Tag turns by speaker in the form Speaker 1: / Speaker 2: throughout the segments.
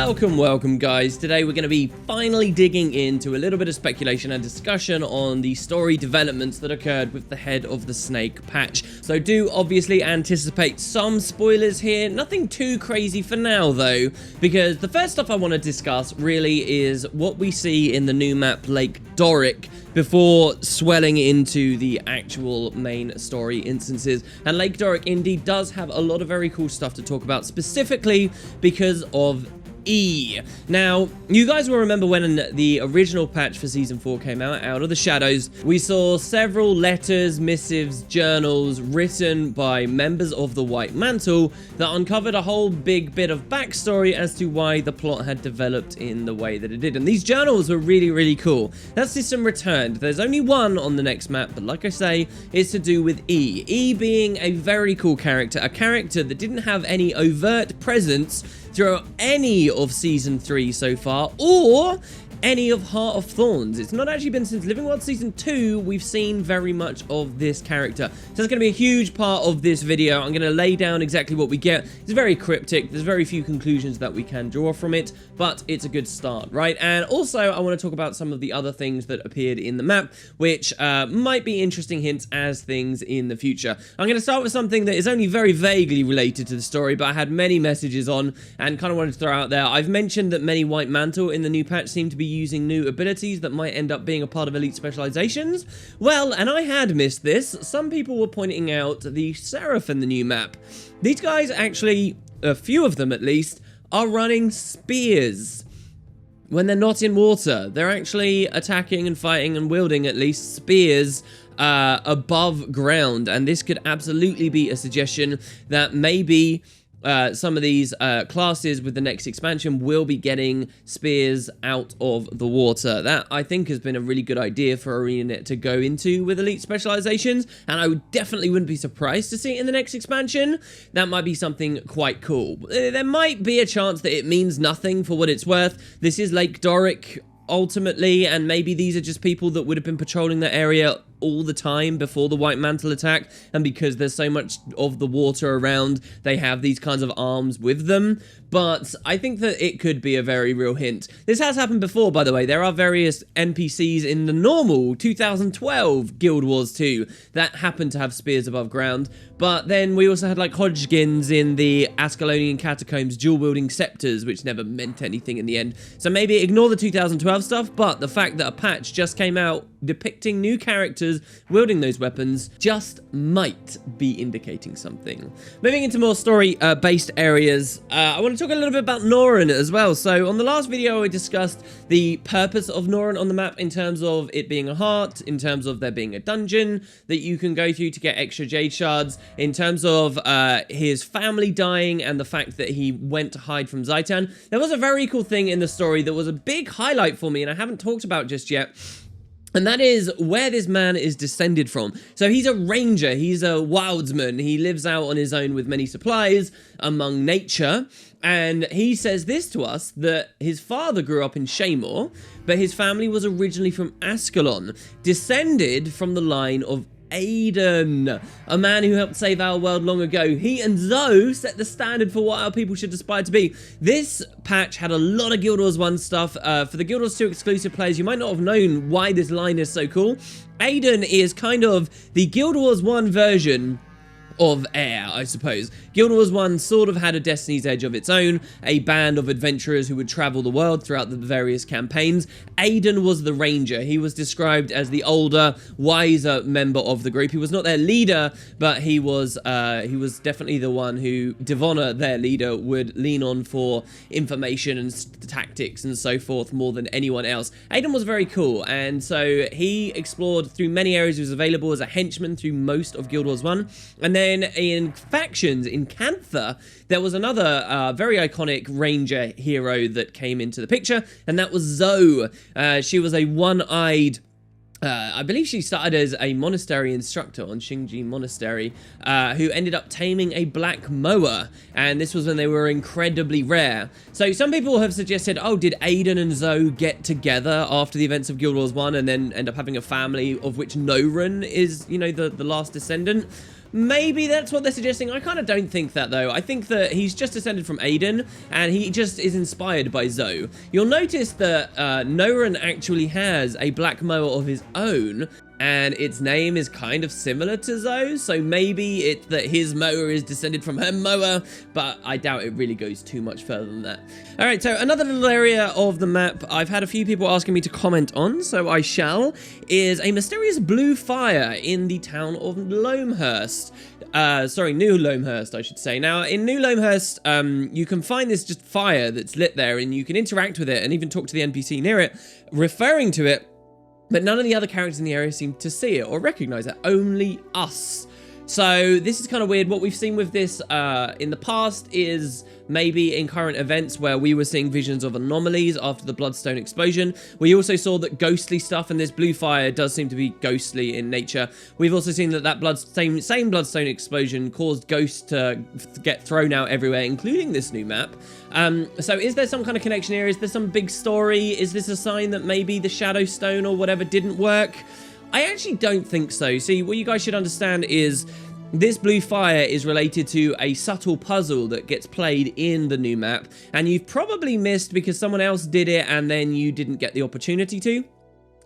Speaker 1: Welcome guys. Today we're going to be finally digging into a little bit of speculation and discussion on the story developments that occurred with the Head of the Snake patch. So do obviously anticipate some spoilers here, nothing too crazy for now though, because the first stuff I want to discuss really is what we see in the new map Lake Doric before swelling into the actual main story instances. And Lake Doric indeed does have a lot of very cool stuff to talk about, specifically because of E. Now, you guys will remember when the original patch for Season 4 came out, Out of the Shadows, we saw several letters, missives, journals written by members of the White Mantle that uncovered a whole big bit of backstory as to why the plot had developed in the way that it did. And these journals were really cool. That system returned. There's only one on the next map, but like I say, it's to do with E. E being a very cool character, a character that didn't have any overt presence throughout any of Season 3 so far, or any of Heart of Thorns. It's not actually been since Living World Season 2 we've seen very much of this character. So it's going to be a huge part of this video. I'm going to lay down exactly what we get. It's very cryptic. There's very few conclusions that we can draw from it, but it's a good start, right? And also, I want to talk about some of the other things that appeared in the map, which might be interesting hints as things in the future. I'm going to start with something that is only very vaguely related to the story, but I had many messages on and kind of wanted to throw out there. I've mentioned that many White Mantle in the new patch seem to be using new abilities that might end up being a part of elite specializations. Well, and I had missed this. Some people were pointing out the Seraph in the new map. These guys actually, a few of them at least, are running spears. When they're not in water, they're actually attacking and fighting and wielding at least spears above ground. And this could absolutely be a suggestion that maybe some of these classes with the next expansion will be getting spears out of the water. That, I think, has been a really good idea for ArenaNet to go into with elite specializations, and I definitely wouldn't be surprised to see it in the next expansion. That might be something quite cool. There might be a chance that it means nothing for what it's worth. This is Lake Doric, ultimately, and maybe these are just people that would have been patrolling that area all the time before the White Mantle attack, and because there's so much of the water around, they have these kinds of arms with them. But I think that it could be a very real hint. This has happened before, by the way. There are various NPCs in the normal 2012 Guild Wars 2 that happen to have spears above ground, but then we also had like Hodgkins in the Ascalonian Catacombs dual-wielding scepters, which never meant anything in the end. So maybe ignore the 2012 stuff, but the fact that a patch just came out depicting new characters wielding those weapons just might be indicating something. Moving into more story-based areas, I want to talk a little bit about Norren as well. So on the last video, I discussed the purpose of Norren on the map in terms of it being a heart, in terms of there being a dungeon that you can go through to get extra jade shards, in terms of his family dying and the fact that he went to hide from Zaitan. There was a very cool thing in the story that was a big highlight for me and I haven't talked about just yet. And that is where this man is descended from. So he's a ranger, he's a wildsman, he lives out on his own with many supplies among nature, and he says this to us, that his father grew up in Shaymore, but his family was originally from Ascalon, descended from the line of Aiden, a man who helped save our world long ago. He and Zoe set the standard for what our people should aspire to be. This patch had a lot of Guild Wars 1 stuff. For the Guild Wars 2 exclusive players, you might not have known why this line is so cool. Aiden is kind of the Guild Wars 1 version of Air, I suppose. Guild Wars 1 sort of had a Destiny's Edge of its own, a band of adventurers who would travel the world throughout the various campaigns. Aiden was the ranger. He was described as the older, wiser member of the group. He was not their leader, but he was definitely the one who Devonna, their leader, would lean on for information and tactics and so forth more than anyone else. Aiden was very cool, and so he explored through many areas. He was available as a henchman through most of Guild Wars 1, and then in factions, in Cantha, there was another very iconic ranger hero that came into the picture, and that was Zoe. She was a one-eyed I believe she started as a monastery instructor on Xingji Monastery, who ended up taming a black moa, and this was when they were incredibly rare. So some people have suggested, oh, did Aiden and Zoe get together after the events of Guild Wars 1 and then end up having a family of which Norren is, you know, the last descendant? Maybe that's what they're suggesting. I kind of don't think that, though. I think that he's just descended from Aiden, and he just is inspired by Zoe. You'll notice that Noran actually has a black mower of his own, and its name is kind of similar to Zoe, so maybe it's that his mower is descended from her mower, but I doubt it really goes too much further than that. All right, so another little area of the map I've had a few people asking me to comment on, so I shall, is a mysterious blue fire in the town of Loamhurst. New Loamhurst, I should say. Now, in New Loamhurst, you can find this just fire that's lit there, and you can interact with it and even talk to the NPC near it, referring to it. But none of the other characters in the area seem to see it or recognize it, only us. So this is kind of weird. What we've seen with this in the past is maybe in current events where we were seeing visions of anomalies after the Bloodstone explosion. We also saw that ghostly stuff, and this blue fire does seem to be ghostly in nature. We've also seen that same Bloodstone explosion caused ghosts to get thrown out everywhere, including this new map. So is there some kind of connection here? Is there some big story? Is this a sign that maybe the Shadow Stone or whatever didn't work? I actually don't think so. See, what you guys should understand is this blue fire is related to a subtle puzzle that gets played in the new map, and you've probably missed because someone else did it and then you didn't get the opportunity to.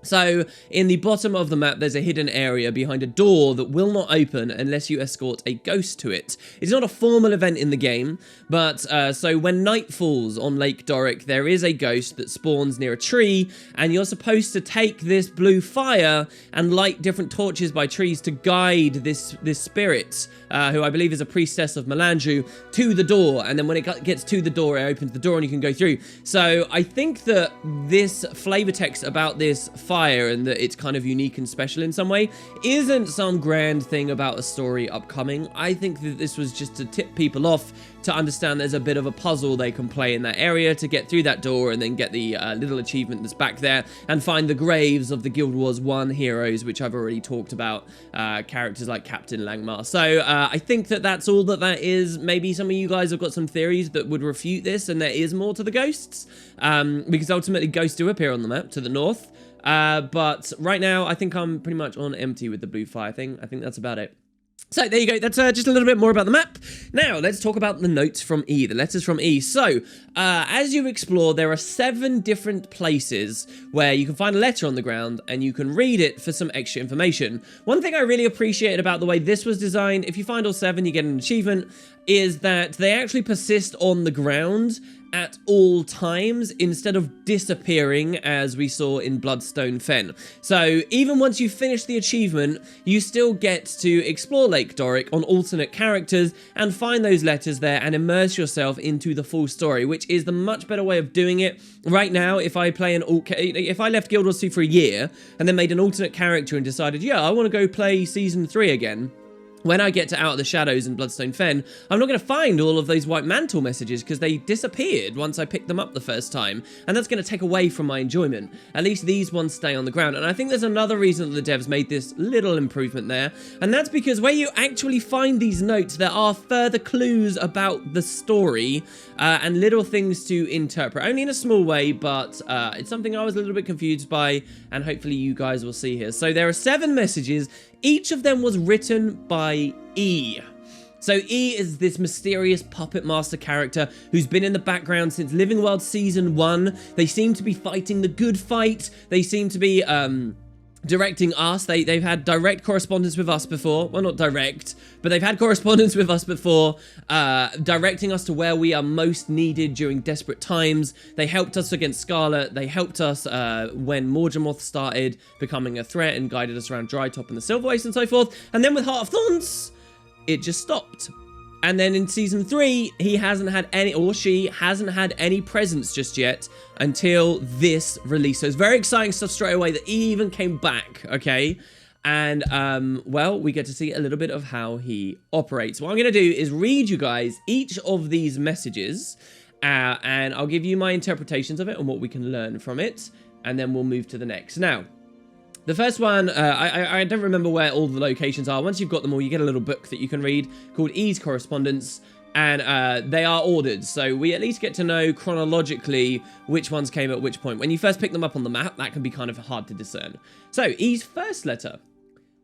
Speaker 1: So, in the bottom of the map, there's a hidden area behind a door that will not open unless you escort a ghost to it. It's not a formal event in the game, but so when night falls on Lake Doric, there is a ghost that spawns near a tree, and you're supposed to take this blue fire and light different torches by trees to guide this spirit, who I believe is a priestess of Melandru, to the door, and then when it gets to the door, it opens the door and you can go through. So, I think that this flavor text about this fire and that it's kind of unique and special in some way isn't some grand thing about a story upcoming. I think that this was just to tip people off to understand there's a bit of a puzzle they can play in that area to get through that door and then get the little achievement that's back there and find the graves of the Guild Wars 1 heroes, which I've already talked about, characters like Captain Langmar. So I think that that's all that is. Maybe some of you guys have got some theories that would refute this and there is more to the ghosts, because ultimately ghosts do appear on the map to the north. But right now, I think I'm pretty much on empty with the blue fire thing. I think that's about it. So there you go, that's just a little bit more about the map. Now, let's talk about the notes from E, the letters from E. So, as you explore, there are 7 different places where you can find a letter on the ground and you can read it for some extra information. One thing I really appreciate about the way this was designed, if you find all 7, you get an achievement, is that they actually persist on the ground at all times instead of disappearing as we saw in Bloodstone Fen. So even once you finish the achievement, you still get to explore Lake Doric on alternate characters and find those letters there and immerse yourself into the full story, which is the much better way of doing it. Right now, if I left Guild Wars 2 for a year and then made an alternate character and decided, yeah, I want to go play Season 3 again, when I get to Out of the Shadows and Bloodstone Fen, I'm not going to find all of those White Mantle messages because they disappeared once I picked them up the first time, and that's going to take away from my enjoyment. At least these ones stay on the ground, and I think there's another reason that the devs made this little improvement there, and that's because where you actually find these notes, there are further clues about the story and little things to interpret, only in a small way, but it's something I was a little bit confused by, and hopefully you guys will see here. So there are 7 messages. Each of them was written by E. So E is this mysterious puppet master character who's been in the background since Living World Season 1. They seem to be fighting the good fight. They seem to be directing us. They've had direct correspondence with us before. Well, not direct, but they've had correspondence with us before, directing us to where we are most needed during desperate times. They helped us against Scarlet. They helped us when Morgemoth started becoming a threat and guided us around Drytop and the Silver Waste and so forth. And then with Heart of Thorns, it just stopped. And then in Season 3, he hasn't had any, or she hasn't had any presence just yet until this release. So it's very exciting stuff straight away that he even came back, okay? And, well, we get to see a little bit of how he operates. What I'm going to do is read you guys each of these messages, and I'll give you my interpretations of it and what we can learn from it, and then we'll move to the next. Now, the first one, I don't remember where all the locations are. Once you've got them all, you get a little book that you can read called E's Correspondence, and they are ordered, so we at least get to know chronologically which ones came at which point. When you first pick them up on the map, that can be kind of hard to discern. So, E's first letter.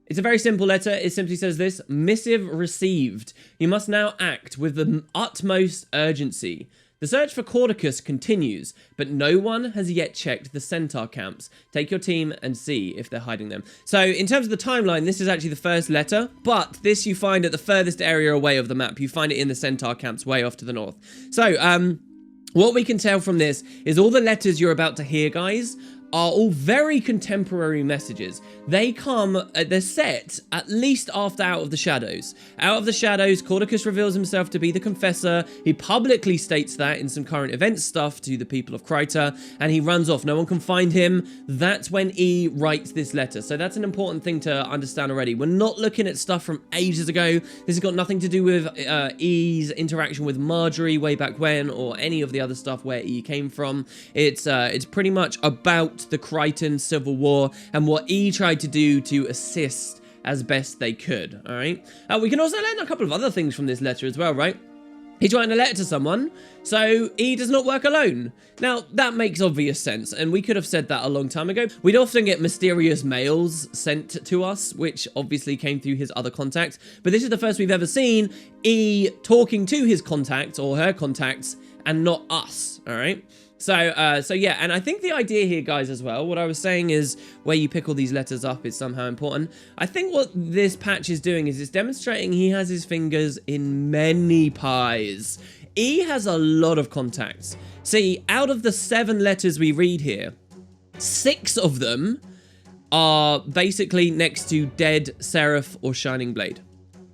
Speaker 1: It's a very simple letter. It simply says this: missive received. You must now act with the utmost urgency. The search for Caudicus continues, but no one has yet checked the Centaur camps. Take your team and see if they're hiding them. So in terms of the timeline, this is actually the first letter, but this you find at the furthest area away of the map. You find it in the Centaur camps way off to the north. So, what we can tell from this is all the letters you're about to hear, guys, are all very contemporary messages. They come, they're set at least after Out of the Shadows. Out of the Shadows, Caudicus reveals himself to be the Confessor. He publicly states that in some current event stuff to the people of Kryta, and he runs off. No one can find him. That's when E writes this letter. So that's an important thing to understand already. We're not looking at stuff from ages ago. This has got nothing to do with E's interaction with Marjorie way back when, or any of the other stuff where E came from. It's pretty much about the Krytan Civil War and what E tried to do to assist as best they could, all right? We can also learn a couple of other things from this letter as well, right? He's writing a letter to someone, so E does not work alone. Now, that makes obvious sense, and we could have said that a long time ago. We'd often get mysterious mails sent to us, which obviously came through his other contacts, but this is the first we've ever seen E talking to his contacts or her contacts and not us, all right? So yeah, and I think the idea here, guys, as well, what I was saying is where you pick all these letters up is somehow important. I think what this patch is doing is it's demonstrating he has his fingers in many pies. E has a lot of contacts. See, out of the 7 letters we read here, 6 of them are basically next to Dead, Seraph, or Shining Blade.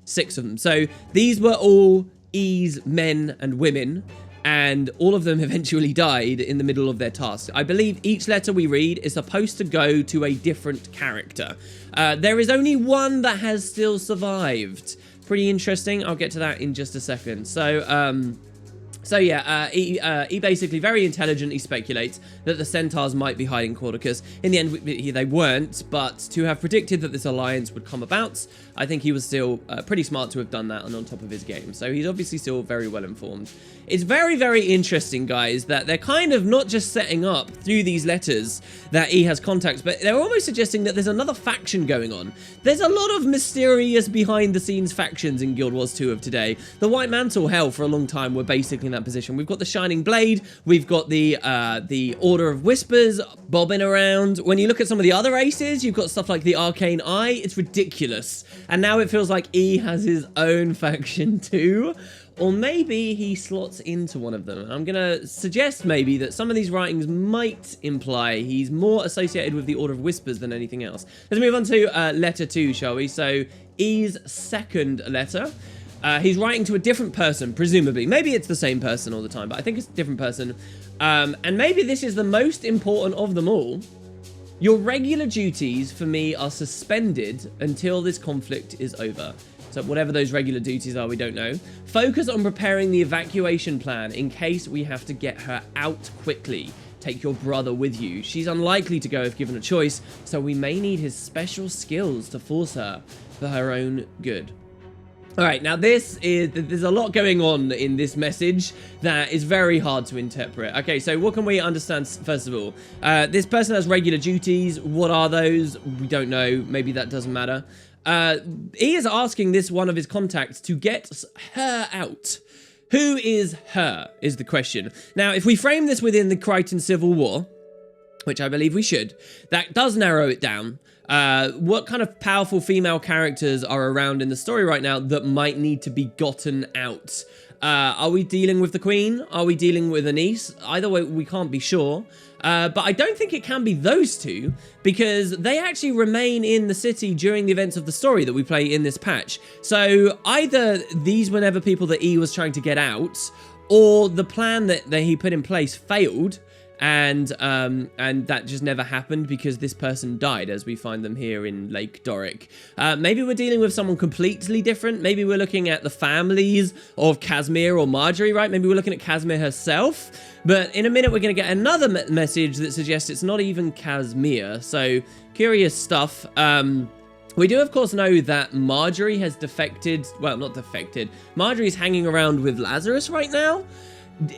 Speaker 1: 6 of them. So these were all E's men and women, and all of them eventually died in the middle of their task. I believe each letter we read is supposed to go to a different character. There is only one that has still survived. Pretty interesting. I'll get to that in just a second. So yeah, he basically very intelligently speculates that the Centaurs might be hiding Caudicus. In the end, they weren't, but to have predicted that this alliance would come about, I think he was still pretty smart to have done that and on top of his game. So he's obviously still very well informed. It's very, very interesting, guys, that they're kind of not just setting up through these letters that he has contacts, but they're almost suggesting that there's another faction going on. There's a lot of mysterious behind-the-scenes factions in Guild Wars 2 of today. The White Mantle, hell, for a long time were basically in that position. We've got the Shining Blade, we've got the Order of Whispers bobbing around. When you look at some of the other aces, you've got stuff like the Arcane Eye. It's ridiculous. And now it feels like E has his own faction too. Or maybe he slots into one of them. I'm going to suggest maybe that some of these writings might imply he's more associated with the Order of Whispers than anything else. Let's move on to letter 2, shall we? So E's second letter. He's writing to a different person, presumably. Maybe it's the same person all the time, but I think it's a different person. And maybe this is the most important of them all. Your regular duties for me are suspended until this conflict is over. So whatever those regular duties are, we don't know. Focus on preparing the evacuation plan in case we have to get her out quickly. Take your brother with you. She's unlikely to go if given a choice, so we may need his special skills to force her for her own good. All right, now there's a lot going on in this message that is very hard to interpret. Okay, so what can we understand first of all? This person has regular duties. What are those? We don't know. Maybe that doesn't matter. He is asking this one of his contacts to get her out. Who is her, is the question. Now, if we frame this within the Krytan Civil War, which I believe we should, that does narrow it down. What kind of powerful female characters are around in the story right now that might need to be gotten out? Are we dealing with the Queen? Are we dealing with Anise? Either way, we can't be sure. But I don't think it can be those two, because they actually remain in the city during the events of the story that we play in this patch. So either these were never people that E was trying to get out, or the plan that he put in place failed, and that just never happened because this person died, as we find them here in Lake Doric. Maybe we're dealing with someone completely different. Maybe we're looking at the families of Casimir or Marjorie, right? Maybe we're looking at Casimir herself. But in a minute, we're going to get another message that suggests it's not even Casimir. So, curious stuff. We do, of course, know that Marjorie has defected. Well, not defected. Marjorie's hanging around with Lazarus right now.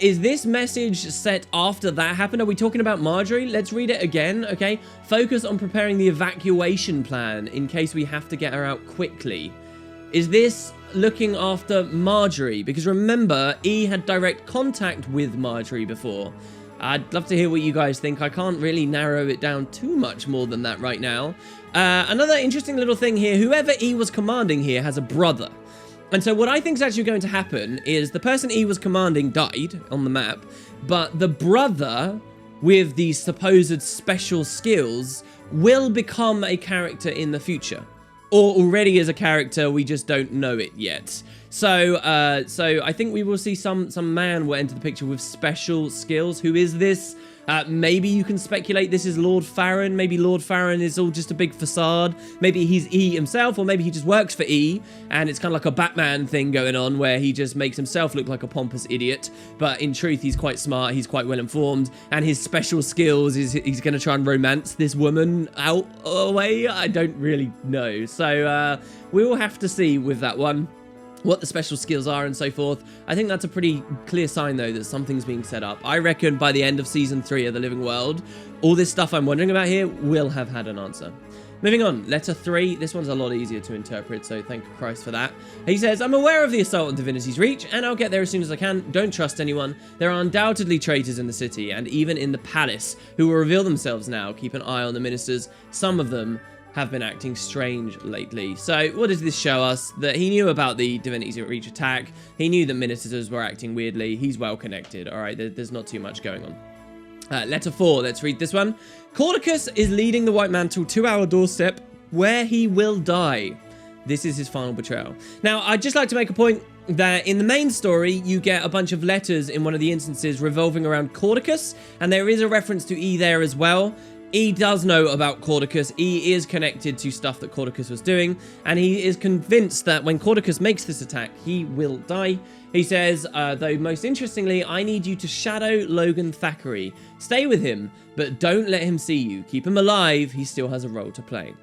Speaker 1: Is this message set after that happened? Are we talking about Marjorie? Let's read it again, okay? Focus on preparing the evacuation plan in case we have to get her out quickly. Is this looking after Marjorie? Because remember, E had direct contact with Marjorie before. I'd love to hear what you guys think. I can't really narrow it down too much more than that right now. Another interesting little thing here, whoever E was commanding here has a brother. And so what I think is actually going to happen is the person E was commanding died on the map, but the brother with these supposed special skills will become a character in the future. Or already is a character, we just don't know it yet. So I think we will see some man will enter the picture with special skills. Who is this? Maybe you can speculate this is Lord Farron. Maybe Lord Farron is all just a big facade. Maybe he's E himself, or maybe he just works for E, and it's kind of like a Batman thing going on where he just makes himself look like a pompous idiot. But in truth, he's quite smart, he's quite well informed, and his special skills is he's going to try and romance this woman out away. I don't really know. So we will have to see with that one what the special skills are and so forth. I think that's a pretty clear sign, though, that something's being set up. I reckon by the end of Season 3 of The Living World, all this stuff I'm wondering about here will have had an answer. Moving on, letter 3. This one's a lot easier to interpret, so thank Christ for that. He says, I'm aware of the assault on Divinity's Reach, and I'll get there as soon as I can. Don't trust anyone. There are undoubtedly traitors in the city, and even in the palace, who will reveal themselves now. Keep an eye on the ministers. Some of them have been acting strange lately. So what does this show us? That he knew about the Divinity's Reach attack. He knew that ministers were acting weirdly. He's well connected. All right, there's not too much going on. Letter 4, let's read this one. Cordicus is leading the White Mantle to our doorstep where he will die. This is his final betrayal. Now, I'd just like to make a point that in the main story, you get a bunch of letters in one of the instances revolving around Cordicus, and there is a reference to E there as well. E does know about Cordicus. E is connected to stuff that Cordicus was doing, and he is convinced that when Cordicus makes this attack, he will die. He says, though most interestingly, I need you to shadow Logan Thackeray. Stay with him, but don't let him see you. Keep him alive. He still has a role to play.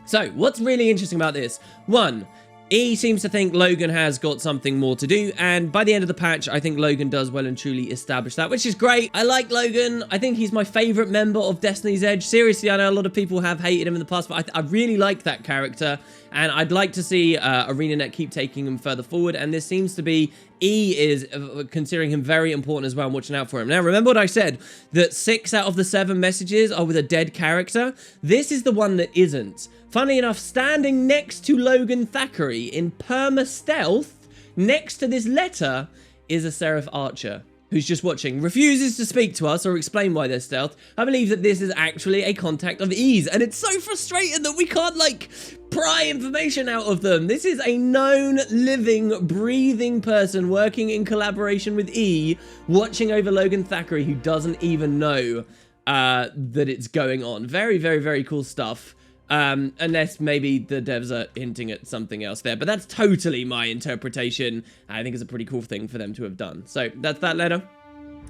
Speaker 1: So, what's really interesting about this? 1, E seems to think Logan has got something more to do, and by the end of the patch, I think Logan does well and truly establish that, which is great. I like Logan. I think he's my favorite member of Destiny's Edge. Seriously, I know a lot of people have hated him in the past, but I really like that character, and I'd like to see ArenaNet keep taking him further forward, and this seems to be E is considering him very important as well and watching out for him. Now, remember what I said, that 6 out of the 7 messages are with a dead character? This is the one that isn't. Funny enough, standing next to Logan Thackeray in perma-stealth, next to this letter, is a Seraph Archer, who's just watching, refuses to speak to us or explain why they're stealth. I believe that this is actually a contact of E's, and it's so frustrating that we can't, like, pry information out of them. This is a known, living, breathing person working in collaboration with E, watching over Logan Thackeray, who doesn't even know that it's going on. Very, very, very cool stuff. Unless maybe the devs are hinting at something else there, but that's totally my interpretation. I think it's a pretty cool thing for them to have done. So that's that letter.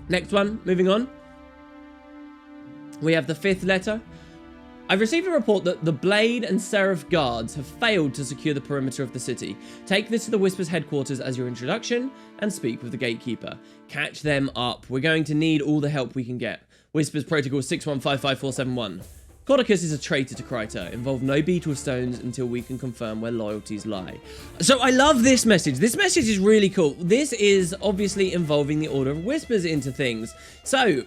Speaker 1: Next one, moving on. We have the 5th letter. I've received a report that the Blade and Seraph guards have failed to secure the perimeter of the city. Take this to the Whispers headquarters as your introduction and speak with the gatekeeper. Catch them up. We're going to need all the help we can get. Whispers Protocol 6155-471. Cordicus is a traitor to Kryta. Involve no beetle stones until we can confirm where loyalties lie. So I love this message. This message is really cool. This is obviously involving the Order of Whispers into things. So,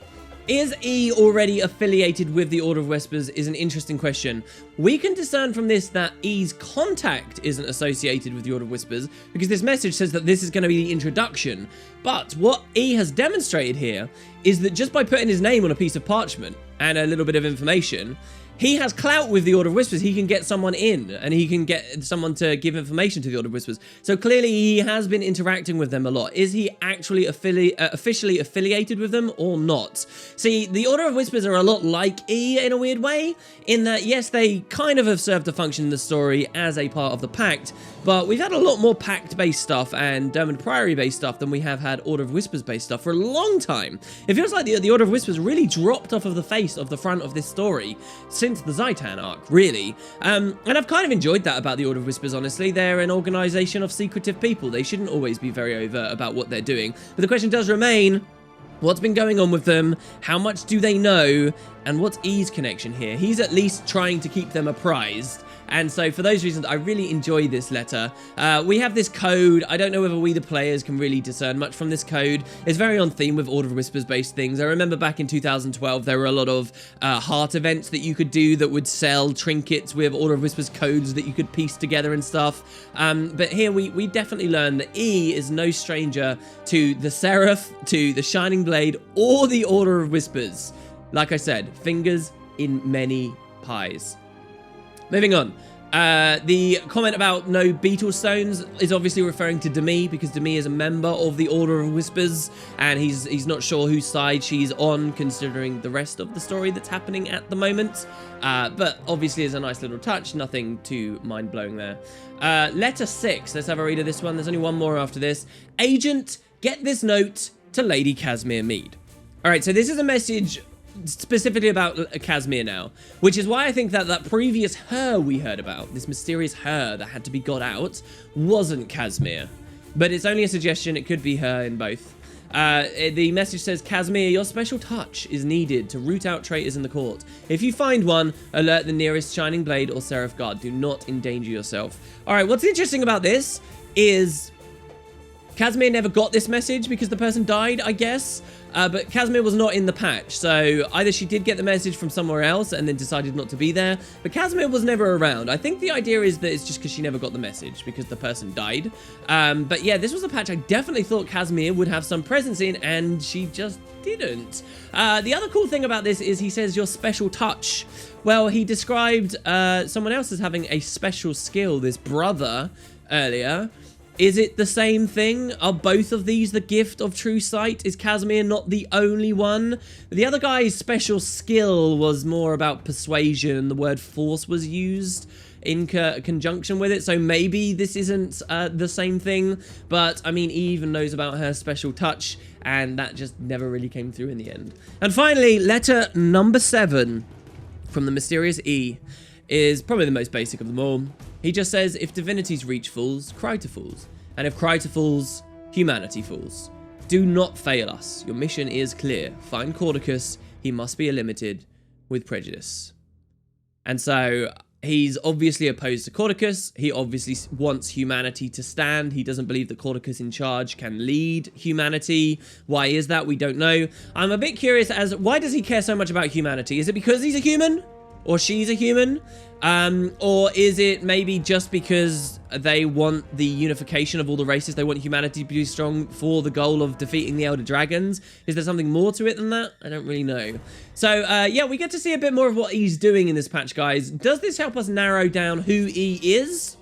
Speaker 1: is E already affiliated with the Order of Whispers is an interesting question. We can discern from this that E's contact isn't associated with the Order of Whispers because this message says that this is going to be the introduction. But what E has demonstrated here is that just by putting his name on a piece of parchment and a little bit of information, he has clout with the Order of Whispers. He can get someone in, and he can get someone to give information to the Order of Whispers. So clearly he has been interacting with them a lot. Is he actually officially affiliated with them or not? See, the Order of Whispers are a lot like E in a weird way, in that, yes, they kind of have served a function in the story as a part of the Pact, but we've had a lot more Pact-based stuff and Dermot Priory-based stuff than we have had Order of Whispers-based stuff for a long time. It feels like the Order of Whispers really dropped off of the face of the front of this story since the Zaitan arc, really. And I've kind of enjoyed that about the Order of Whispers, honestly. They're an organization of secretive people. They shouldn't always be very overt about what they're doing. But the question does remain, what's been going on with them? How much do they know? And what's E's connection here? He's at least trying to keep them apprised. And so for those reasons, I really enjoy this letter. We have this code. I don't know whether we, the players, can really discern much from this code. It's very on theme with Order of Whispers-based things. I remember back in 2012, there were a lot of heart events that you could do that would sell trinkets with Order of Whispers codes that you could piece together and stuff. But here we definitely learn that E is no stranger to the Seraph, to the Shining Blade, or the Order of Whispers. Like I said, fingers in many pies. Moving on. The comment about no beetle stones is obviously referring to Demi, because Demi is a member of the Order of Whispers, and he's not sure whose side she's on, considering the rest of the story that's happening at the moment. But obviously it's a nice little touch, nothing too mind-blowing there. Letter 6, let's have a read of this one. There's only one more after this. Agent, get this note to Lady Casimir Mead. Alright, so this is a message specifically about Casimir now, which is why I think that previous her we heard about, this mysterious her that had to be got out, wasn't Casimir. But it's only a suggestion, it could be her in both. The message says, Casimir, your special touch is needed to root out traitors in the court. If you find one, alert the nearest Shining Blade or Seraph Guard. Do not endanger yourself. Alright, what's interesting about this is Casimir never got this message because the person died, I guess. But Casimir was not in the patch, so either she did get the message from somewhere else and then decided not to be there, but Casimir was never around. I think the idea is that it's just because she never got the message, because the person died. But yeah, this was a patch I definitely thought Casimir would have some presence in, and she just didn't. The other cool thing about this is he says your special touch. Well, he described someone else as having a special skill, this brother, earlier. Is it the same thing? Are both of these the gift of true sight? Is Casimir not the only one? The other guy's special skill was more about persuasion. The word force was used in conjunction with it, so maybe this isn't the same thing. But I mean, Eve even knows about her special touch, and that just never really came through in the end. And finally, letter number 7 from the mysterious E is probably the most basic of them all. He just says, if divinities reach fools, cry to fools. And if cry to fools, humanity fools. Do not fail us. Your mission is clear. Find Cordicus. He must be limited with prejudice. And so he's obviously opposed to Cordicus. He obviously wants humanity to stand. He doesn't believe that Cordicus in charge can lead humanity. Why is that? We don't know. I'm a bit curious as why does he care so much about humanity? Is it because he's a human? Or she's a human? Or is it maybe just because they want the unification of all the races? They want humanity to be strong for the goal of defeating the Elder Dragons? Is there something more to it than that? I don't really know. So, yeah, we get to see a bit more of what he's doing in this patch, guys. Does this help us narrow down who E is?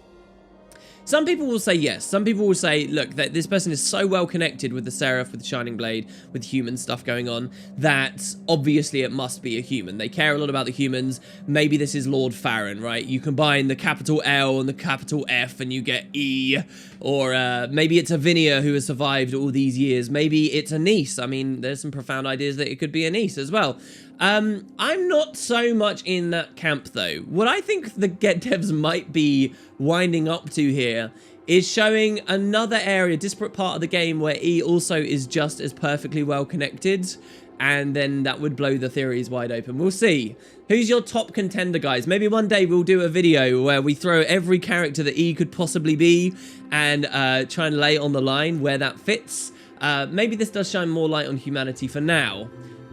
Speaker 1: Some people will say yes. Some people will say, look, that this person is so well connected with the Seraph, with the Shining Blade, with human stuff going on, that obviously it must be a human. They care a lot about the humans. Maybe this is Lord Farron, right? You combine the capital L and the capital F and you get E. Or maybe it's a Vinia who has survived all these years. Maybe it's a niece. I mean, there's some profound ideas that it could be a niece as well. I'm not so much in that camp, though. What I think the Get Devs might be winding up to here is showing another area, disparate part of the game where E also is just as perfectly well connected, and then that would blow the theories wide open. We'll see. Who's your top contender, guys? Maybe one day we'll do a video where we throw every character that E could possibly be and try and lay on the line where that fits. Maybe this does shine more light on humanity for now,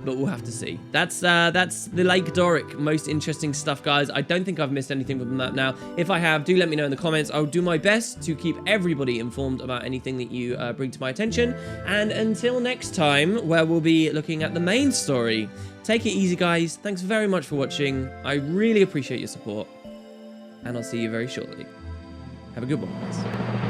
Speaker 1: but we'll have to see. That's the Lake Doric most interesting stuff, guys. I don't think I've missed anything from that now. If I have, do let me know in the comments. I'll do my best to keep everybody informed about anything that you bring to my attention. And until next time, where we'll be looking at the main story, take it easy, guys. Thanks very much for watching. I really appreciate your support, and I'll see you very shortly. Have a good one, guys.